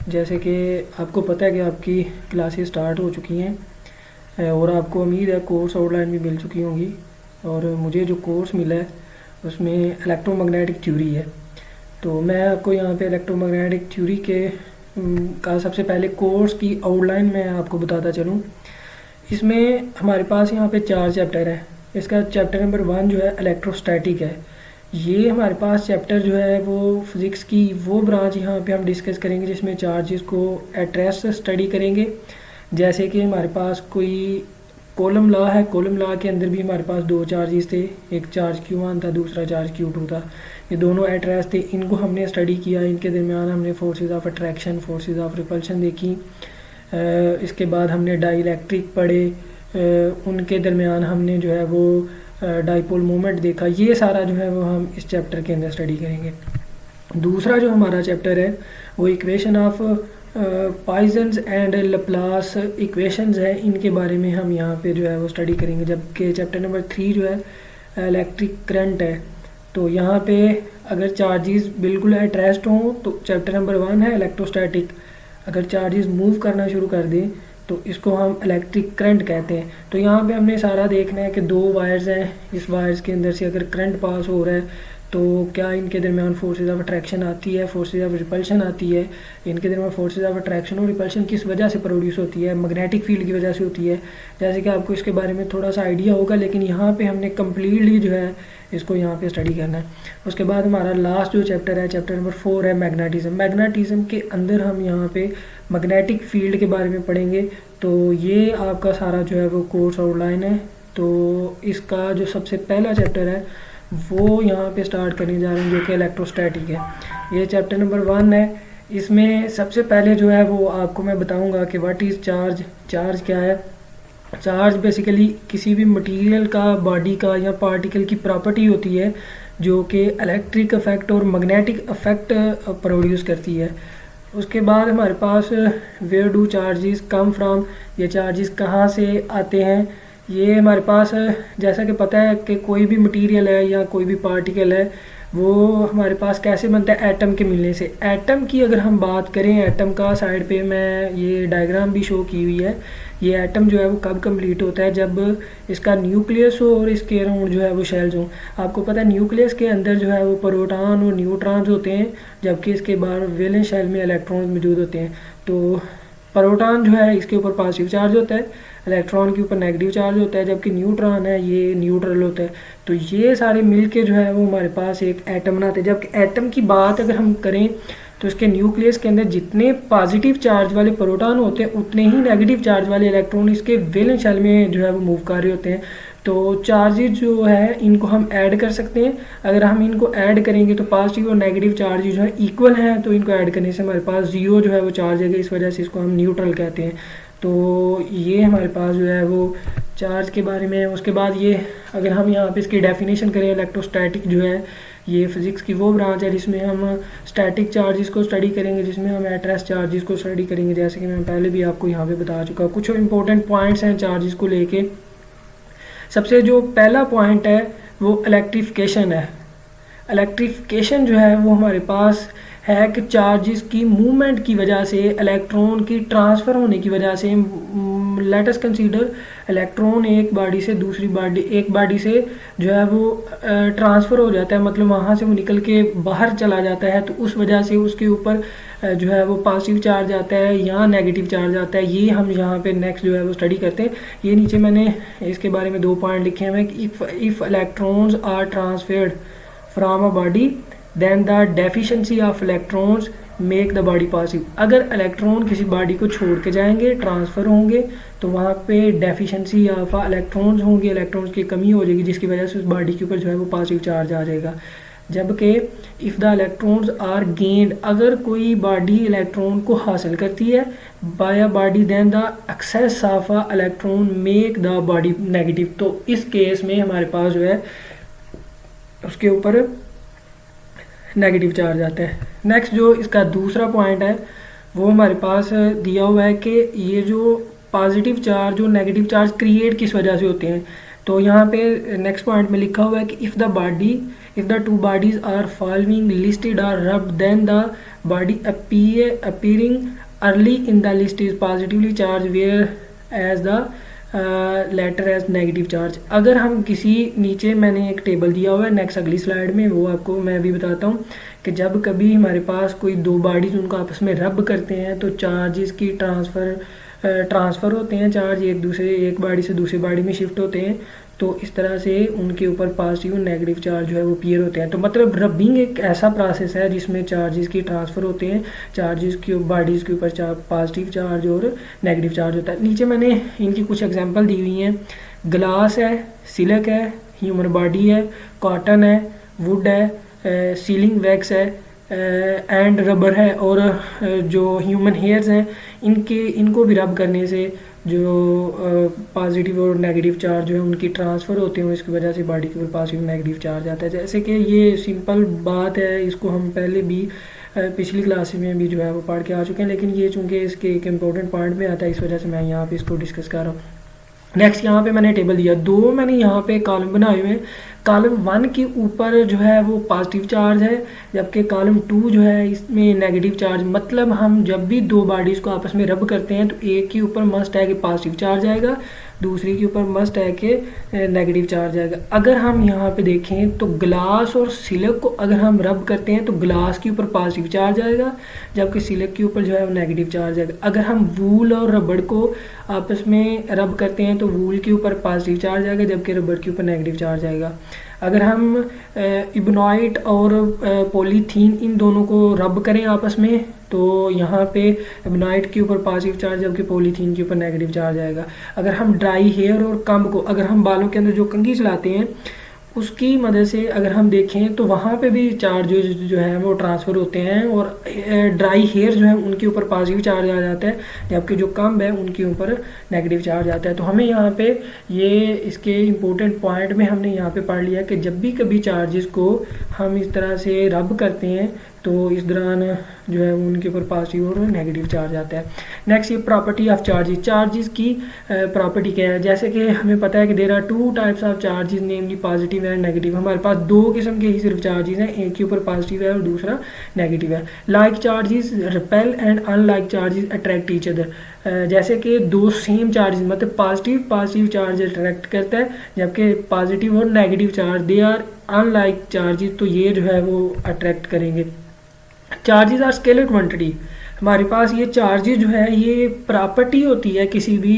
जैसे कि आपको पता है कि आपकी क्लासेस स्टार्ट हो चुकी हैं और आपको उम्मीद है कोर्स आउटलाइन भी मिल चुकी होंगी। और मुझे जो कोर्स मिला है उसमें इलेक्ट्रोमैग्नेटिक थ्योरी है। तो मैं आपको यहाँ पे इलेक्ट्रोमैग्नेटिक थ्योरी के का सबसे पहले कोर्स की आउटलाइन मैं आपको बताता चलूँ। इसमें हमारे पास यहाँ पे 4 चैप्टर हैं। इसका चैप्टर नंबर 1 जो है इलेक्ट्रोस्टैटिक है। ये हमारे पास चैप्टर जो है वो फिज़िक्स की वो ब्रांच यहाँ पे हम डिस्कस करेंगे जिसमें चार्जेस को एट रेस्ट स्टडी करेंगे। जैसे कि हमारे पास कोई कॉलम लॉ है, कॉलम लॉ के अंदर भी हमारे पास 2 चार्जेस थे, एक चार्ज Q1 था, दूसरा चार्ज Q2 था। ये दोनों एट रेस्ट थे, इनको हमने स्टडी किया। इनके दरमियान हमने forces of attraction, forces of repulsion देखी। इसके बाद हमने डाइलेक्ट्रिक पढ़े, उनके दरमियान हमने जो है वो डाइपोल मोमेंट देखा। ये सारा जो है वो हम इस चैप्टर के अंदर स्टडी करेंगे। दूसरा जो हमारा चैप्टर है वो equation of Poisson's and Laplace equations है, इनके बारे में हम यहाँ पे जो है वो स्टडी करेंगे। जबकि चैप्टर नंबर 3 जो है इलेक्ट्रिक करंट है। तो यहाँ पे अगर चार्जेस बिल्कुल एट रेस्ट हों तो चैप्टर नंबर 1 है इलेक्ट्रोस्टैटिक। अगर चार्जेस मूव करना शुरू कर दें तो इसको हम इलेक्ट्रिक करंट कहते हैं। तो यहाँ पे हमने सारा देखना है कि 2 वायर्स हैं, इस वायर्स के अंदर से अगर करंट पास हो रहा है तो क्या इनके दरमियान फोर्सेस ऑफ अट्रैक्शन आती है, फोर्सेस ऑफ रिपल्शन आती है। इनके दरमियान फोर्सेस ऑफ अट्रैक्शन और रिपल्शन किस वजह से प्रोड्यूस होती है? मैग्नेटिक फील्ड की वजह से होती है। जैसे कि आपको इसके बारे में थोड़ा सा आइडिया होगा, लेकिन यहाँ पे हमने कम्प्लीटली जो है इसको यहाँ पे स्टडी करना है। उसके बाद हमारा लास्ट जो चैप्टर है, चैप्टर नंबर 4 है मैग्नेटिज्म। मैग्नेटिज्म के अंदर हम यहाँ पे मैग्नेटिक फील्ड के बारे में पढ़ेंगे। तो ये आपका सारा जो है वो कोर्स आउटलाइन है। तो इसका जो सबसे पहला चैप्टर है वो यहाँ पे स्टार्ट करने जा रहे हैं, जो कि इलेक्ट्रोस्टैटिक है। ये चैप्टर नंबर 1 है। इसमें सबसे पहले जो है वो आपको मैं बताऊंगा कि व्हाट इज़ चार्ज। चार्ज क्या है? चार्ज बेसिकली किसी भी मटेरियल का, बॉडी का या पार्टिकल की प्रॉपर्टी होती है जो कि इलेक्ट्रिक इफेक्ट और मैग्नेटिक इफेक्ट प्रोड्यूस करती है। उसके बाद हमारे पास where do charges come from, ये चार्जेस कहाँ से आते हैं। ये हमारे पास जैसा कि पता है कि कोई भी मटेरियल है या कोई भी पार्टिकल है वो हमारे पास कैसे बनता है? एटम के मिलने से। एटम की अगर हम बात करें, एटम का साइड पे मैं ये डायग्राम भी शो की हुई है। ये एटम जो है वो कब कंप्लीट होता है? जब इसका न्यूक्लियस हो और इसके अराउंड जो है वो शेल्स हों। आपको पता है न्यूक्लियस के अंदर जो है वो प्रोटॉन और न्यूट्रॉन्स होते हैं, जबकि इसके बाहर वैलेंस शेल में इलेक्ट्रॉन्स मौजूद होते हैं। तो प्रोटॉन जो है इसके ऊपर पॉजिटिव चार्ज होता है, इलेक्ट्रॉन के ऊपर नेगेटिव चार्ज होता है, जबकि न्यूट्रॉन है ये न्यूट्रल होता है। तो ये सारे मिलके जो है वो हमारे पास एक एटम बनाते हैं। जबकि एटम की बात अगर हम करें तो इसके न्यूक्लियस के अंदर जितने पॉजिटिव चार्ज वाले प्रोटॉन होते हैं उतने ही नेगेटिव चार्ज वाले इलेक्ट्रॉन इसके वैलेंस शेल में जो है वो मूव कर रहे होते हैं। तो चार्जेस जो है इनको हम ऐड कर सकते हैं। अगर हम इनको ऐड करेंगे तो पॉजिटिव और नेगेटिव चार्ज जो है इक्वल हैं, तो इनको ऐड करने से हमारे पास 0 जो है वो चार्ज है, इस वजह से इसको हम न्यूट्रल कहते हैं। तो ये हमारे पास जो है वो चार्ज के बारे में है। उसके बाद ये अगर हम यहाँ पे इसकी डेफिनेशन करें, इलेक्ट्रोस्टैटिक जो है ये फिज़िक्स की वो ब्रांच है जिसमें हम स्टैटिक चार्जेस को स्टडी करेंगे, जिसमें हम एट रेस्ट चार्जेस को स्टडी करेंगे। जैसे कि मैं पहले भी आपको यहाँ पे बता चुका हूँ। कुछ इंपॉर्टेंट पॉइंट्स हैं चार्जेस को लेके। सबसे जो पहला पॉइंट है वो इलेक्ट्रिफिकेशन है। इलेक्ट्रिफिकेशन जो है वो हमारे पास है कि चार्जेस की मूवमेंट की वजह से, इलेक्ट्रॉन की ट्रांसफ़र होने की वजह से, लेट अस कंसीडर इलेक्ट्रॉन एक बॉडी से दूसरी बॉडी, एक बॉडी से जो है वो ट्रांसफ़र हो जाता है, मतलब वहाँ से वो निकल के बाहर चला जाता है। तो उस वजह से उसके ऊपर जो है वो पॉजिटिव चार्ज आता है या नेगेटिव चार्ज आता है। ये हम यहाँ पे नेक्स्ट जो है वो स्टडी करते हैं। ये नीचे मैंने इसके बारे में 2 पॉइंट लिखे हैं कि if electrons are transferred from a body then the deficiency of electrons make the body positive. अगर इलेक्ट्रॉन किसी बॉडी को छोड़ के जाएंगे, ट्रांसफ़र होंगे, तो वहाँ पे डेफिशिएंसी ऑफ इलेक्ट्रॉन्स होंगे, इलेक्ट्रॉन्स की कमी हो जाएगी, जिसकी वजह से उस बॉडी के ऊपर जो है वो पॉजिटिव चार्ज आ जाएगा। जबकि if the electrons are gained, अगर कोई बॉडी इलेक्ट्रॉन को हासिल करती है by a body then the excess of a electron make the body negative. तो इस केस में हमारे पास जो है उसके ऊपर नेगेटिव चार्ज आता है। नेक्स्ट जो इसका दूसरा पॉइंट है वो हमारे पास दिया हुआ है कि ये जो पॉजिटिव चार्ज और नेगेटिव चार्ज क्रिएट किस वजह से होते हैं। तो यहाँ पे नेक्स्ट पॉइंट में लिखा हुआ है कि if the two bodies are following listed are rubbed then the body appearing early in the list is positively charged whereas the latter as negative charge. अगर हम किसी, नीचे मैंने एक टेबल दिया हुआ है नेक्स्ट अगली स्लाइड में, वो आपको मैं भी बताता हूँ कि जब कभी हमारे पास कोई दो बॉडीज उनको आपस में रब करते हैं तो चार्जेस की ट्रांसफ़र होते हैं, चार्ज एक बॉडी से दूसरी बॉडी में शिफ्ट होते हैं, तो इस तरह से उनके ऊपर पॉजिटिव और नेगेटिव चार्ज जो है वो अपीयर होते हैं। तो मतलब रबिंग एक ऐसा प्रोसेस है जिसमें चार्जेस की ट्रांसफ़र होते हैं, चार्जेस की बॉडीज़ के ऊपर पॉजिटिव चार्ज और नेगेटिव चार्ज होता है। नीचे मैंने इनकी कुछ एग्जांपल दी हुई हैं, ग्लास है, सिल्क है, ह्यूमन बॉडी है, कॉटन है, वुड है, सीलिंग वैक्स है एंड रबर है, और जो ह्यूमन हेयर्स हैं इनको भी रब करने से जो पॉजिटिव और नेगेटिव चार्ज जो है उनकी ट्रांसफ़र होते हैं, इसकी वजह से बॉडी के ऊपर पॉजिटिव नेगेटिव चार्ज आता है। जैसे कि ये सिंपल बात है, इसको हम पहले भी पिछली क्लास में भी जो है वो पढ़ के आ चुके हैं, लेकिन ये चूँकि इसके एक इम्पोर्टेंट पॉइंट में आता है, इस वजह से मैं यहाँ पे इसको डिस्कस कर रहा हूँ। नेक्स्ट यहाँ पे मैंने टेबल दिया, दो मैंने यहाँ पे कॉलम बनाए हुए हैं। कॉलम 1 के ऊपर जो है वो पॉजिटिव चार्ज है, जबकि कॉलम 2 जो है इसमें नेगेटिव चार्ज। मतलब हम जब भी दो बॉडीज़ को आपस में रब करते हैं तो एक के ऊपर मस्ट है कि पॉजिटिव चार्ज आएगा, दूसरी के ऊपर मस्ट है कि नेगेटिव चार्ज आएगा। अगर हम यहाँ पे देखें तो ग्लास और सिल्क को अगर हम रब करते हैं तो ग्लास के ऊपर पॉजिटिव चार्ज आएगा, जबकि सिल्क के ऊपर जो है वो नेगेटिव चार्ज आएगा। अगर हम वूल और रबड़ को आपस में रब करते हैं तो वूल के ऊपर पॉजिटिव चार्ज आएगा, जबकि रबड़ के ऊपर नेगेटिव चार्ज आएगा। अगर हम इबनॉइट और पॉलीथीन इन दोनों को रब करें आपस में तो यहाँ पे इबनॉइट के ऊपर पॉजिटिव चार्ज, जबकि पॉलीथीन के ऊपर नेगेटिव चार्ज आएगा। अगर हम ड्राई हेयर और कम्ब को, अगर हम बालों के अंदर जो कंघी चलाते हैं उसकी मदद से अगर हम देखें तो वहाँ पे भी चार्ज जो है वो ट्रांसफ़र होते हैं, और ड्राई हेयर जो है उनके ऊपर पॉजिटिव चार्ज आ जाता है, जबकि जो कम्ब है उनके ऊपर नेगेटिव चार्ज आता है। तो हमें यहाँ पे ये इसके इम्पोर्टेंट पॉइंट में हमने यहाँ पे पढ़ लिया कि जब भी कभी चार्जेस को हम इस तरह से रब करते हैं तो इस दौरान जो है उनके ऊपर पॉजिटिव और नेगेटिव चार्ज आता है। नेक्स्ट ये प्रॉपर्टी ऑफ चार्जेस की प्रॉपर्टी क्या है। जैसे कि हमें पता है कि there are two types of charges, namely positive and negative. हमारे पास दो किस्म के ही सिर्फ चार्जेस हैं, एक के ऊपर पॉजिटिव है और दूसरा नेगेटिव है। Like charges repel and unlike charges attract each other. जैसे कि दो सेम चार्जेस, मतलब पॉजिटिव चार्ज अट्रैक्ट करता है, जबकि पॉजिटिव और negative charge they are unlike charges, तो ये जो है वो अट्रैक्ट करेंगे। Charges are scalar quantity. हमारे पास ये चार्जेस जो है ये प्रॉपर्टी होती है किसी भी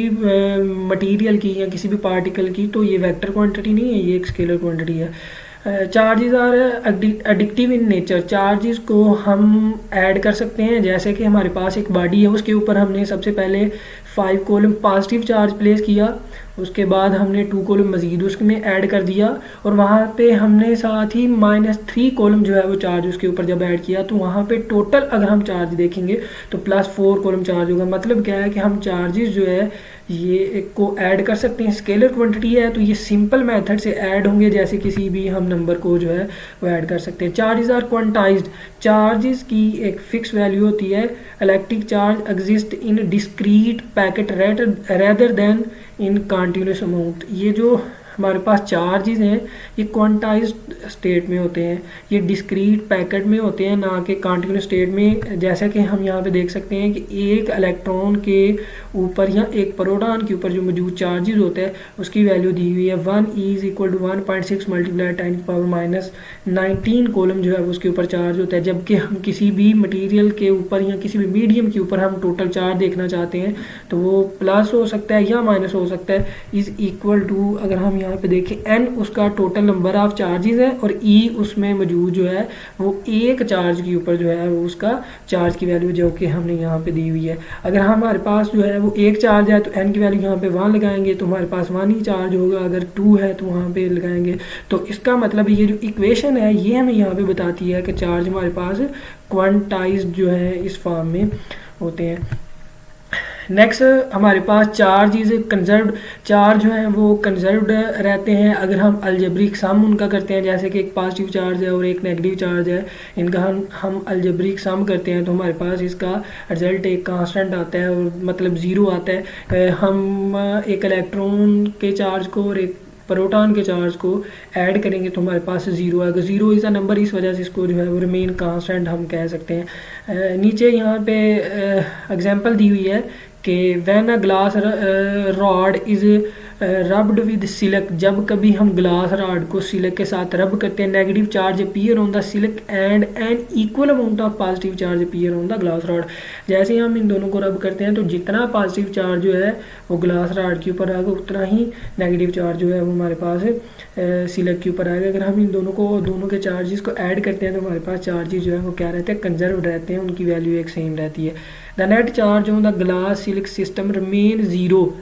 मटेरियल की या किसी भी पार्टिकल की, तो ये वेक्टर क्वांटिटी नहीं है, ये एक स्केलर क्वांटिटी है। चार्जेस आर एडिक्टिव इन नेचर। चार्जेस को हम ऐड कर सकते हैं, जैसे कि हमारे पास एक बॉडी है, उसके ऊपर हमने सबसे पहले 5 कॉलम पॉजिटिव चार्ज प्लेस किया, उसके बाद हमने 2 कॉलम मज़ीद उसमें ऐड कर दिया, और वहाँ पे हमने साथ ही -3 कॉलम जो है वो चार्ज उसके ऊपर जब ऐड किया, तो वहाँ पे टोटल अगर हम चार्ज देखेंगे तो +4 कॉलम चार्ज होगा। मतलब क्या है कि हम चार्जेस जो है ये एक को ऐड कर सकते हैं। स्केलर क्वांटिटी है तो ये सिंपल मेथड से ऐड होंगे, जैसे किसी भी हम नंबर को जो है वो ऐड कर सकते हैं। Charges are quantized. चार्जेस की एक फिक्स वैल्यू होती है। Electric charge exist in discrete packet rather then in continuous amount. ये जो हमारे पास चार्जेस हैं ये क्वांटाइज्ड स्टेट में होते हैं, ये डिस्क्रीट पैकेट में होते हैं, ना कि कॉन्टीन्यूस स्टेट में। जैसा कि हम यहाँ पे देख सकते हैं कि एक इलेक्ट्रॉन के ऊपर या एक प्रोटॉन के ऊपर जो मौजूद चार्जेस होते हैं उसकी वैल्यू दी हुई है 1 = 1.6 × 10⁻⁹ कॉलम जो है उसके ऊपर चार्ज होता है। जबकि हम किसी भी मटेरियल के ऊपर या किसी भी मीडियम के ऊपर हम टोटल चार्ज देखना चाहते हैं तो वो प्लस हो सकता है या माइनस हो सकता है। = अगर हम यहाँ पे देखें n उसका टोटल नंबर ऑफ चार्जेस है और e उसमें मौजूद जो है वो एक चार्ज के ऊपर जो है वो उसका चार्ज की वैल्यू जो कि हमने यहाँ पे दी हुई है। अगर हमारे पास जो है वो एक चार्ज है तो n की वैल्यू यहाँ पे 1 लगाएंगे तो हमारे पास 1 ही चार्ज होगा, अगर 2 है तो वहाँ पे लगाएंगे। तो इसका मतलब ये जो इक्वेशन है ये हमें यहाँ पे बताती है कि चार्ज हमारे पास क्वांटाइज्ड जो है इस फॉर्म में होते हैं। नेक्स्ट हमारे पास चार्ज इज कंजर्व्ड। चार्ज जो है वो कंजर्व्ड रहते हैं अगर हम अलजेब्रिक सम उनका करते हैं, जैसे कि एक पॉजिटिव चार्ज है और एक नेगेटिव चार्ज है, इनका हम अलजेब्रिक सम करते हैं तो हमारे पास इसका रिजल्ट एक कांस्टेंट आता है और मतलब 0 आता है। हम एक इलेक्ट्रॉन के चार्ज को और एक प्रोटॉन के चार्ज को ऐड करेंगे तो हमारे पास ज़ीरो आएगा। ज़ीरो इज़ अ नंबर, इस वजह से इसको जो है वो रिमेन कांस्टेंट हम कह सकते हैं। नीचे यहाँ पे एग्जांपल दी हुई है कि when a glass rod is rubbed with silk, जब कभी हम ग्लास रॉड को सिल्क के साथ रब करते हैं, negative charge appear on the silk and an equal amount of positive charge appear on the glass rod. जैसे ही हम इन दोनों को रब करते हैं तो जितना पॉजिटिव चार्ज जो है वो ग्लास रॉड के ऊपर आएगा, उतना ही नेगेटिव चार्ज जो है वो हमारे पास सिल्क के ऊपर आएगा। अगर हम इन दोनों के चार्जेस को ऐड करते हैं तो हमारे पास चार्जेस जो है वो क्या रहते हैं, कंजर्व रहते हैं, उनकी वैल्यू एक सेम रहती है। The net charge on the glass silk system remain zero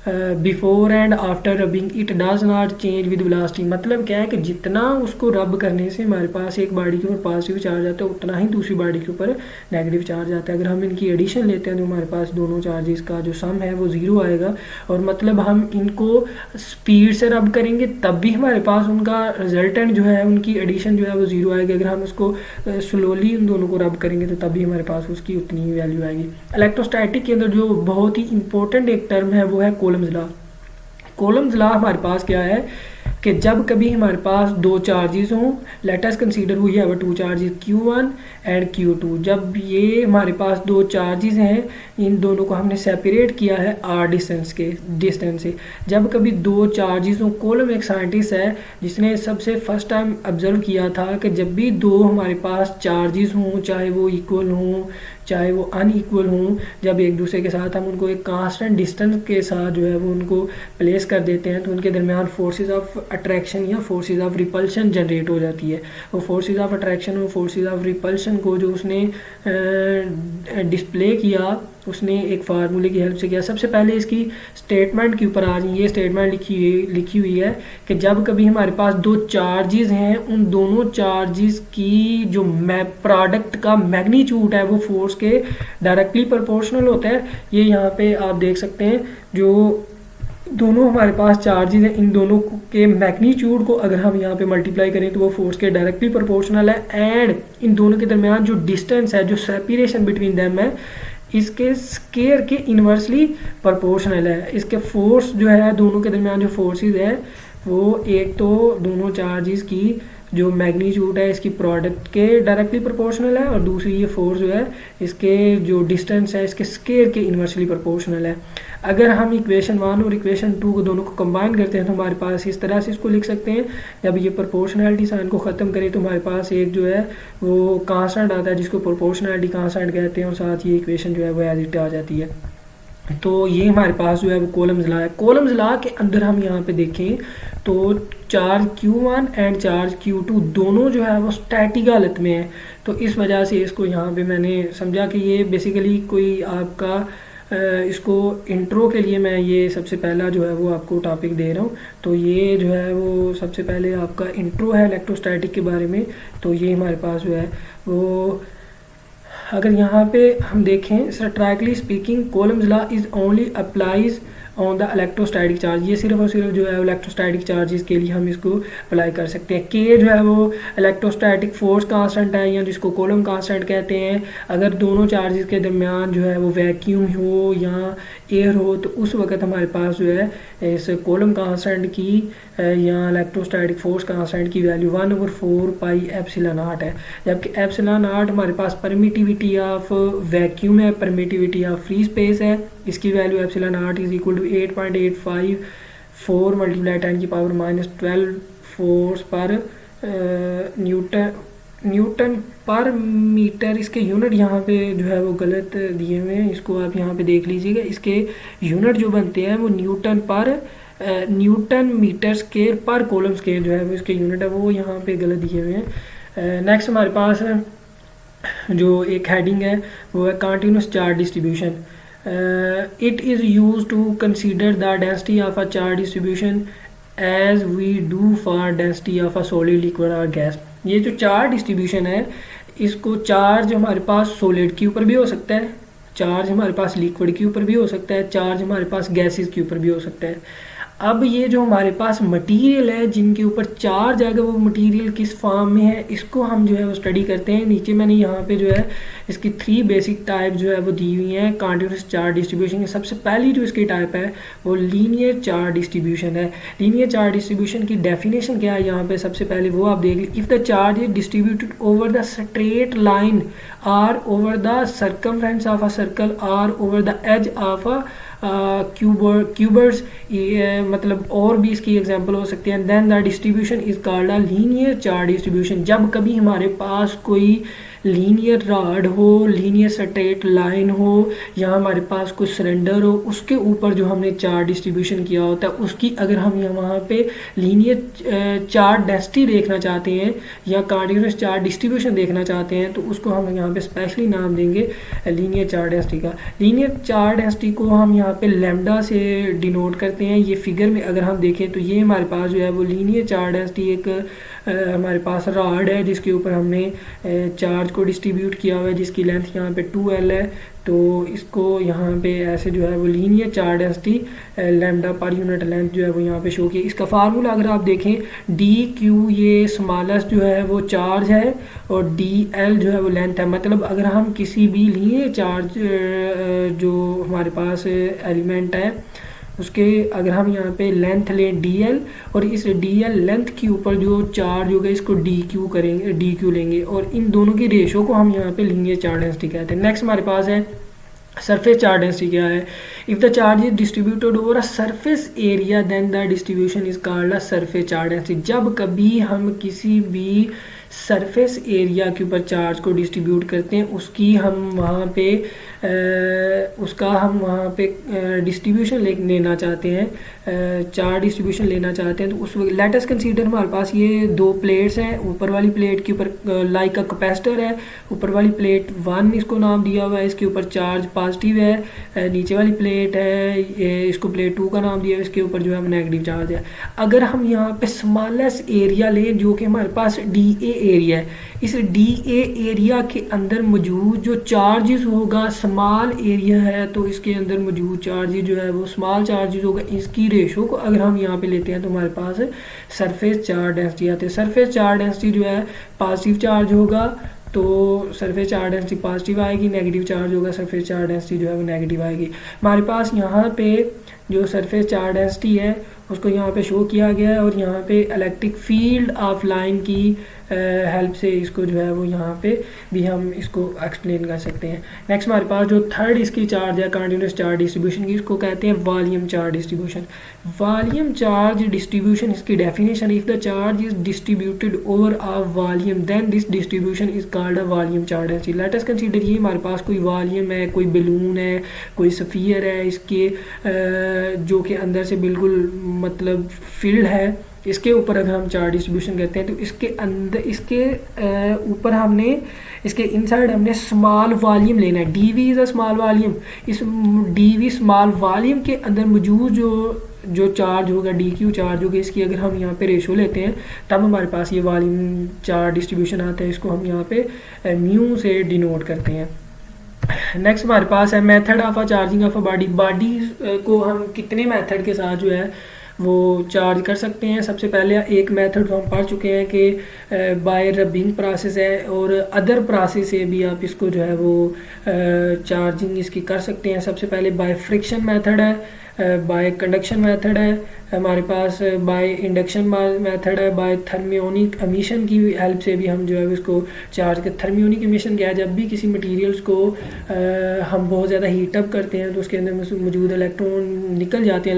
before and after rubbing, it does not change with velocity. मतलब क्या है कि जितना उसको रब करने से हमारे पास एक बॉडी के ऊपर पॉजिटिव चार्ज आता है, उतना ही दूसरी बॉडी के ऊपर नेगेटिव चार्ज आता है। अगर हम इनकी एडिशन लेते हैं तो हमारे पास दोनों चार्जेस का जो सम है वो ज़ीरो आएगा, और मतलब हम इनको स्पीड से रब करेंगे तब भी हमारे पास उनका रिजल्टेंट जो है, उनकी एडिशन जो है वो ज़ीरो आएगी। अगर हम उसको स्लोली उन दोनों को रब करेंगे तो तब भी हमारे पास उसकी उतनी ही वैल्यू आएगी। इलेक्ट्रोस्टैटिक के अंदर जो बहुत ही इंपॉर्टेंट एक टर्म है वो है कूलम्ब्स लॉ। कूलम्ब्स लॉ हमारे पास क्या है कि जब कभी हमारे पास दो चार्जेस हों, let us consider we have two charges Q1 and Q2, जब ये हमारे पास दो चार्जेस हैं, इन दोनों को हमने सेपरेट किया है r डिस्टेंस से। जब कभी दो चार्जेस हों, कूलम्ब एक साइंटिस्ट है जिसने सबसे फर्स्ट टाइम ऑब्जर्व किया था कि जब भी दो हमारे पास चार्जेस हों, चाहे वो इक्वल हों चाहे वो अनइक्वल हों, जब एक दूसरे के साथ हम उनको एक कांस्टेंट डिस्टेंस के साथ जो है वो उनको प्लेस कर देते हैं तो उनके दरमियान फोर्सेस ऑफ अट्रैक्शन या फोर्सेस ऑफ रिपल्शन जनरेट हो जाती है। वो फोर्सेस ऑफ अट्रैक्शन और फोर्सेस ऑफ रिपल्शन को जो उसने डिस्प्ले किया, उसने एक फार्मूले की हेल्प से किया। सबसे पहले इसकी स्टेटमेंट के ऊपर आज ये स्टेटमेंट लिखी हुई है कि जब कभी हमारे पास दो चार्जेस हैं, उन दोनों चार्जेस की जो प्रोडक्ट का मैग्नीट्यूड है वो फोर्स के डायरेक्टली प्रोपोर्शनल होता है। ये यहाँ पे आप देख सकते हैं, जो दोनों हमारे पास चार्जेस हैं, इन दोनों के मैग्नीट्यूड को अगर हम यहाँ पे मल्टीप्लाई करें तो वो फोर्स के डायरेक्टली प्रोपोर्शनल है, एंड इन दोनों के दरमियान जो डिस्टेंस है, जो सेपरेशन बिटवीन देम है, इसके स्केयर के इन्वर्सली प्रोपोर्शनल है। इसके फोर्स जो है, दोनों के दरमियान जो फोर्सेस है वो एक तो दोनों चार्जेस की जो मैग्नीट्यूड है इसकी प्रोडक्ट के डायरेक्टली प्रोपोर्शनल है, और दूसरी ये फोर्स जो है इसके जो डिस्टेंस है इसके स्केयर के इन्वर्सली प्रोपोर्शनल है। अगर हम इक्वेशन 1 और इक्वेशन 2 को दोनों को कंबाइन करते हैं तो हमारे पास इस तरह से इसको लिख सकते हैं। जब ये प्रोपोर्शनलिटी साइन को ख़त्म करें तो हमारे पास एक जो है वो कांस्टेंट आता है जिसको प्रोपोर्शनलिटी कांस्टेंट कहते हैं, और साथ ये इक्वेशन जो है वो एज इट आ जाती है। तो ये हमारे पास जो है वो कूलम्ब्स लॉ है। कूलम्ब्स लॉ के अंदर हम यहाँ पे देखें तो charge Q1 and charge Q2 दोनों जो है वो स्टैटिक हालत में है, तो इस वजह से इसको यहाँ पे मैंने समझा कि ये बेसिकली कोई आपका इसको इंट्रो के लिए मैं ये सबसे पहला जो है वो आपको टॉपिक दे रहा हूँ। तो ये जो है वो सबसे पहले आपका इंट्रो है इलेक्ट्रोस्टैटिक के बारे में। तो ये हमारे पास जो है वो, अगर यहाँ पे हम देखें strictly speaking, Coulomb's law is only applies on the electrostatic charge. ये सिर्फ और सिर्फ जो है इलेक्ट्रोस्टैटिक चार्जेस के लिए हम इसको अप्लाई कर सकते हैं। के जो है वो इलेक्ट्रोस्टैटिक फोर्स कांस्टेंट है, या जिसको कूलम्ब कांस्टेंट कहते हैं। अगर दोनों चार्जेस के दरमियान जो है वो वैक्यूम हो या एयर हो तो उस वक्त हमारे पास जो है इस कूलम्ब कांस्टेंट की या इलेक्ट्रोस्टैटिक फोर्स कांस्टेंट की वैल्यू 1/4 पाई एप्सिलॉन नॉट है, जबकि एप्सिलॉन नॉट हमारे पास परमिटिविटी ऑफ वैक्यूम है, परमिटिविटी ऑफ फ्री स्पेस है। इसकी value epsilon naught is equal to 8.854 multiply 10⁻12 force per newton per metre. इसके यूनिट यहाँ पे जो है वो गलत दिए हुए हैं, इसको आप यहाँ पे देख लीजिएगा। इसके यूनिट जो बनते हैं वो न्यूटन मीटर स्केयर पर कूलम्ब स्केयर जो है वो इसके यूनिट है, वो यहाँ पे गलत दिए हुए हैं। नेक्स्ट हमारे पास जो एक हेडिंग है वो है continuous charge distribution. It is use to consider the density of a charge distribution as we do for density of a solid, liquid और गैस। ये जो चार्ज डिस्ट्रीब्यूशन है, इसको चार्ज हमारे पास सॉलिड के ऊपर भी हो सकता है, चार्ज हमारे पास लिक्विड के ऊपर भी हो सकता है, चार्ज हमारे पास गैसेस के ऊपर भी हो सकता है। अब ये जो हमारे पास मटेरियल है जिनके ऊपर चार्ज आएगा, वो मटेरियल किस फॉर्म में है, इसको हम जो है वो स्टडी करते हैं। नीचे मैंने यहाँ पे जो है इसकी 3 बेसिक टाइप जो है वो दी हुई हैं कंटिन्यूस चार्ज डिस्ट्रीब्यूशन की। सबसे पहली जो इसकी टाइप है वो लीनियर चार्ज डिस्ट्रीब्यूशन है। लीनियर चार्ज डिस्ट्रीब्यूशन की डेफिनेशन क्या है यहाँ पे, सबसे पहले वो आप देख लीजिए। If the charge is distributed over the straight line or over the circumference of a circle or over the edge of a cubes, मतलब और भी इसकी एग्जांपल हो सकती है। Then the distribution is called a linear charge distribution. जब कभी हमारे पास कोई लीनियर रॉड हो, लीनियर स्ट्रेट लाइन हो, या हमारे पास कोई सिलेंडर हो, उसके ऊपर जो हमने चार्ज डिस्ट्रीब्यूशन किया होता है उसकी अगर हम वहाँ पे लीनियर चार्ज डेंसिटी देखना चाहते हैं या कंटीन्यूअस चार्ज डिस्ट्रीब्यूशन देखना चाहते हैं तो उसको हम यहाँ पे स्पेशली नाम देंगे लीनियर चार्ज डेंसिटी का। लीनियर चार्ज डेंसिटी को हम यहाँ पे लैम्डा से डिनोट करते हैं। ये फिगर में अगर हम देखें तो ये हमारे पास जो है वो लीनियर चार्ज डेंसिटी एक हमारे पास रॉड है जिसके ऊपर हमने चार्ज को डिस्ट्रीब्यूट किया हुआ है, जिसकी लेंथ यहाँ पे 2L है। तो इसको यहाँ पे ऐसे जो है वो linear charge density lambda per unit length जो है वो यहाँ पे शो किया। इसका फार्मूला अगर आप देखें DQ ये स्मॉलेस्ट जो है वो चार्ज है और DL जो है वो लेंथ है। मतलब अगर हम किसी भी लीनियर चार्ज जो हमारे पास एलिमेंट है उसके अगर हम यहाँ पे लेंथ लें DL और इस DL लेंथ के ऊपर जो चार्ज होगा इसको DQ करेंगे, DQ लेंगे और इन दोनों की रेशो को हम यहाँ पे लीनियर चार्ज डेंसिटी कहते हैं। नेक्स्ट हमारे पास है सरफेस चार्ज डेंसिटी क्या है। If the charge is distributed over a surface area then the distribution is called a surface charge density. जब कभी हम किसी भी सरफेस एरिया के ऊपर चार्ज को डिस्ट्रीब्यूट करते हैं उसकी हम वहाँ पे डिस्ट्रीब्यूशन लेना चाहते हैं, चार्ज डिस्ट्रीब्यूशन लेना चाहते हैं तो उस वक्त लेट अस कंसीडर हमारे पास ये 2 प्लेट्स हैं। ऊपर वाली प्लेट के ऊपर लाइक का कैपेसिटर है, ऊपर वाली प्लेट 1 इसको नाम दिया हुआ है, इसके ऊपर चार्ज पॉजिटिव है। नीचे वाली प्लेट है इसको प्लेट 2 का नाम दिया है, इसके ऊपर जो है नेगेटिव चार्ज है। अगर हम यहाँ पे स्मॉलेस्ट एरिया लें जो कि हमारे पास DA एरिया है, इस DA एरिया के अंदर मौजूद जो चार्जेस होगा स्मॉल एरिया है तो इसके अंदर मौजूद चार्जेस जो है वो स्मॉल चार्जेस होगा। इसकी रेशो को अगर हम यहाँ पे लेते हैं तो हमारे पास सरफेस चार्ज डेंसिटी आती है। सरफेस चार्ज डेंसिटी जो है पॉजिटिव चार्ज होगा तो सरफेस चार्ज डेंसिटी पॉजिटिव आएगी, नेगेटिव चार्ज होगा सरफेस चार्ज डेंसिटी जो है वो नेगेटिव आएगी। हमारे पास यहाँ पे जो सरफेस चार्ज डेंसिटी है उसको यहाँ पे शो किया गया है और यहाँ पे इलेक्ट्रिक फील्ड ऑफ लाइन की हेल्प से इसको जो है वो यहाँ पे भी हम इसको एक्सप्लेन कर सकते हैं। नेक्स्ट हमारे पास जो थर्ड इसकी चार्ज है कंटीन्यूअस चार्ज डिस्ट्रीब्यूशन की, इसको कहते हैं volume charge distribution. Volume charge distribution इसकी definition, if the charge is distributed over a volume then this distribution is called a volume charge density. Let us consider ये हमारे पास कोई वॉल्यूम है, कोई बलून है, कोई स्फीयर है, इसके जो कि अंदर से बिल्कुल मतलब फील्ड है, इसके ऊपर अगर हम चार्ज डिस्ट्रीब्यूशन करते हैं तो इसके अंदर इसके ऊपर हमने इसके इनसाइड हमने स्मॉल वॉल्यूम लेना है। DV is a small volume. इस DV स्मॉल वॉल्यूम के अंदर मौजूद जो चार्ज होगा DQ चार्ज होगा, इसकी अगर हम यहाँ पे रेशो लेते हैं तब हमारे पास ये वॉल्यूम चार्ज डिस्ट्रीब्यूशन आता है। इसको हम यहाँ पे म्यू से डिनोट करते हैं। नेक्स्ट हमारे पास है method of a charging of a body. Body को हम कितने मेथड के साथ जो है वो चार्ज कर सकते हैं। सबसे पहले एक मेथड तो हम पढ़ चुके हैं कि बाय रबिंग प्रोसेस है और अदर प्रोसेस से भी आप इसको जो है वो चार्जिंग इसकी कर सकते हैं। सबसे पहले बाय फ्रिक्शन मेथड है, बाय कंडक्शन मेथड है, हमारे पास बाय इंडक्शन मेथड है, बाय थर्मियोनिक एमिशन की हेल्प से भी हम जो है इसको चार्ज कर। थर्मियोनिक एमिशन क्या है, जब भी किसी मटेरियल्स को हम बहुत ज़्यादा हीटअप करते हैं तो उसके अंदर मौजूद इलेक्ट्रॉन निकल जाते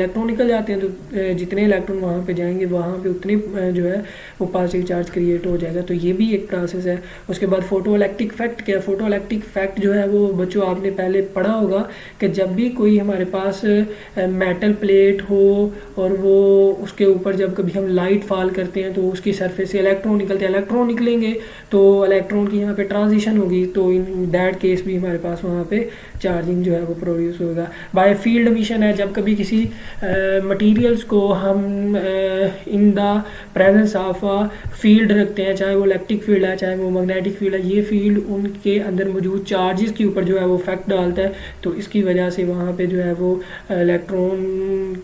हैं। तो जितने इलेक्ट्रॉन वहाँ पे जाएंगे वहाँ पे उतने जो है वो पॉजिटिव चार्ज क्रिएट हो जाएगा। तो ये भी एक प्रोसेस है। उसके बाद फोटो इलेक्ट्रिक इफेक्ट क्या है। फोटो इलेक्ट्रिक इफेक्ट जो है वो बच्चों आपने पहले पढ़ा होगा कि जब भी कोई हमारे पास मेटल प्लेट हो और वो उसके ऊपर जब कभी हम लाइट फॉल करते हैं तो उसकी सरफेस से इलेक्ट्रॉन निकलते हैं। इलेक्ट्रॉन निकलेंगे तो इलेक्ट्रॉन की यहाँ पे ट्रांजिशन होगी, तो इन दैट केस भी हमारे पास वहाँ पे चार्जिंग जो है वो प्रोड्यूस होगा। बाय फील्ड एमिशन है, जब कभी किसी मटेरियल्स को हम in the presence of a field रखते हैं, चाहे वो इलेक्ट्रिक फील्ड है चाहे वो मैग्नेटिक फील्ड है, ये फील्ड उनके अंदर मौजूद चार्जेस के ऊपर जो है वो इफेक्ट डालता है, तो इसकी वजह से वहाँ पे जो है वो इलेक्ट्रॉन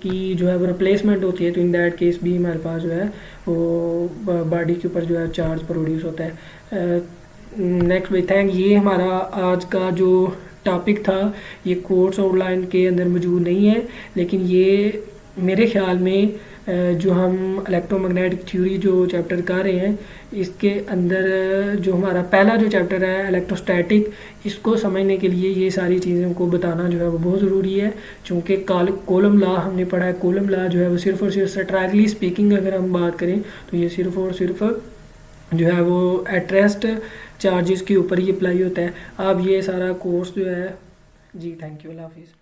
की जो है वो रिप्लेसमेंट होती है। तो इन दैट केस भी हमारे पास जो है वो बॉडी के ऊपर जो है चार्ज प्रोड्यूस होता है। नेक्स्ट वे थैंक। ये हमारा आज का जो टॉपिक था ये कोर्स आउटलाइन के अंदर मौजूद नहीं है, लेकिन ये मेरे ख्याल में जो हम इलेक्ट्रोमैग्नेटिक थ्योरी जो चैप्टर कर रहे हैं इसके अंदर जो हमारा पहला जो चैप्टर है इलेक्ट्रोस्टैटिक, इसको समझने के लिए ये सारी चीज़ों को बताना जो है वो बहुत ज़रूरी है। चूँकि कॉलम लॉ हमने पढ़ा है, कॉलम लॉ जो है वो सिर्फ और सिर्फ स्ट्रैटली स्पीकिंग अगर हम बात करें तो ये सिर्फ और सिर्फ जो है वो एट रेस्ट चार्जेस के ऊपर ही अप्लाई होता है। अब ये सारा कोर्स जो है जी, थैंक यू, अल्लाह हाफिज़।